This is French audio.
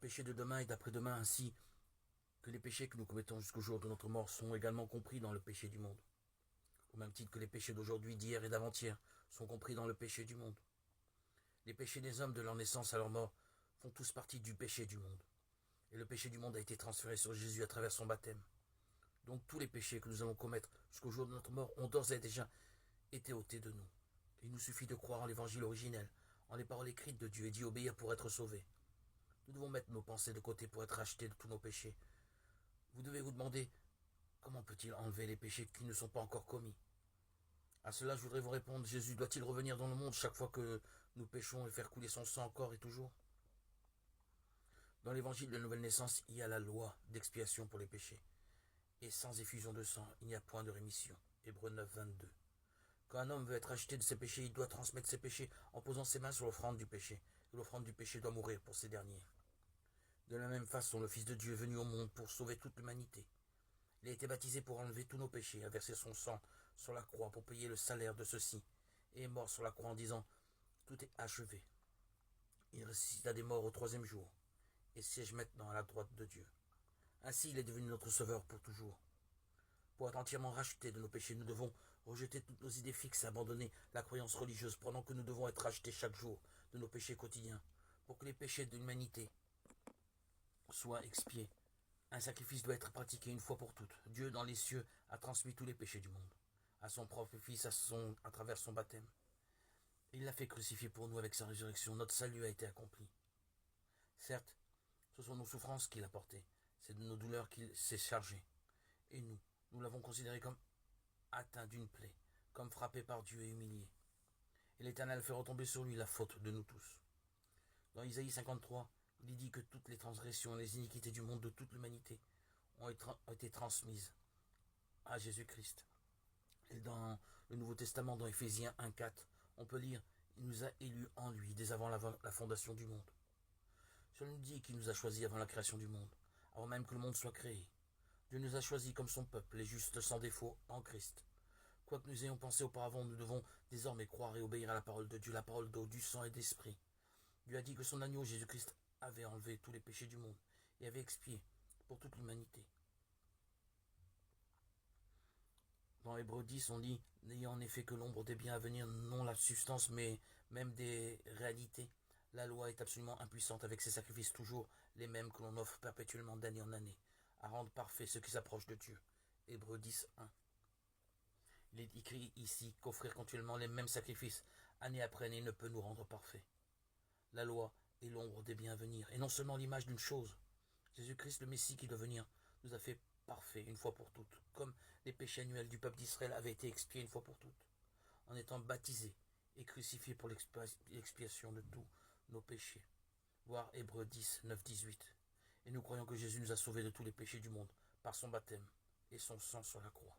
péchés de demain et d'après-demain, ainsi que les péchés que nous commettons jusqu'au jour de notre mort sont également compris dans le péché du monde. Au même titre que les péchés d'aujourd'hui, d'hier et d'avant-hier sont compris dans le péché du monde. Les péchés des hommes de leur naissance à leur mort font tous partie du péché du monde. Et le péché du monde a été transféré sur Jésus à travers son baptême. Donc tous les péchés que nous allons commettre jusqu'au jour de notre mort ont d'ores et déjà été ôtés de nous. Il nous suffit de croire en l'évangile originel, en les paroles écrites de Dieu et d'y obéir pour être sauvés. Nous devons mettre nos pensées de côté pour être rachetés de tous nos péchés. Vous devez vous demander, comment peut-il enlever les péchés qui ne sont pas encore commis? À cela, je voudrais vous répondre, Jésus doit-il revenir dans le monde chaque fois que nous péchons et faire couler son sang encore et toujours? Dans l'évangile de la nouvelle naissance, il y a la loi d'expiation pour les péchés. Et sans effusion de sang, il n'y a point de rémission. Hébreux 9, 22. Quand un homme veut être racheté de ses péchés, il doit transmettre ses péchés en posant ses mains sur l'offrande du péché. Et l'offrande du péché doit mourir pour ces derniers. De la même façon, le Fils de Dieu est venu au monde pour sauver toute l'humanité. Il a été baptisé pour enlever tous nos péchés, a versé son sang sur la croix pour payer le salaire de ceux-ci, et est mort sur la croix en disant « Tout est achevé ». Il ressuscita des morts au troisième jour, et siège maintenant à la droite de Dieu. Ainsi, il est devenu notre sauveur pour toujours. Pour être entièrement rachetés de nos péchés, nous devons rejeter toutes nos idées fixes et abandonner la croyance religieuse, pendant que nous devons être rachetés chaque jour de nos péchés quotidiens, pour que les péchés de l'humanité soient expiés. Un sacrifice doit être pratiqué une fois pour toutes. Dieu, dans les cieux, a transmis tous les péchés du monde à son propre Fils à travers son baptême. Il l'a fait crucifier pour nous avec sa résurrection. Notre salut a été accompli. Certes, ce sont nos souffrances qu'il a portées. C'est de nos douleurs qu'il s'est chargé. Et nous l'avons considéré comme atteint d'une plaie, comme frappé par Dieu et humilié. Et l'Éternel fait retomber sur lui la faute de nous tous. Dans Isaïe 53, il dit que toutes les transgressions et les iniquités du monde de toute l'humanité ont été transmises à Jésus-Christ. Et dans le Nouveau Testament, dans Éphésiens 1,4, on peut lire « Il nous a élus en lui dès avant la fondation du monde ». Cela nous dit qu'il nous a choisis avant la création du monde, avant même que le monde soit créé. Dieu nous a choisis comme son peuple, les justes sans défaut en Christ. Quoi que nous ayons pensé auparavant, nous devons désormais croire et obéir à la parole de Dieu, la parole d'eau, du sang et d'esprit. Dieu a dit que son agneau Jésus-Christ avait enlevé tous les péchés du monde et avait expié pour toute l'humanité. Dans Hébreux 10, on dit « N'ayant en effet que l'ombre des biens à venir, non la substance, mais même des réalités, la loi est absolument impuissante avec ses sacrifices toujours les mêmes que l'on offre perpétuellement d'année en année, à rendre parfait ceux qui s'approchent de Dieu. » Hébreux 10, 1. Il est écrit ici qu'offrir continuellement les mêmes sacrifices, année après année, ne peut nous rendre parfaits. La loi est l'ombre des biens à venir, et non seulement l'image d'une chose. Jésus-Christ, le Messie qui doit venir, nous a fait parfaits une fois pour toutes, comme les péchés annuels du peuple d'Israël avaient été expiés une fois pour toutes, en étant baptisés et crucifiés pour l'expiation de tous nos péchés. Voir Hébreux 10, 9, 18. Et nous croyons que Jésus nous a sauvés de tous les péchés du monde par son baptême et son sang sur la croix.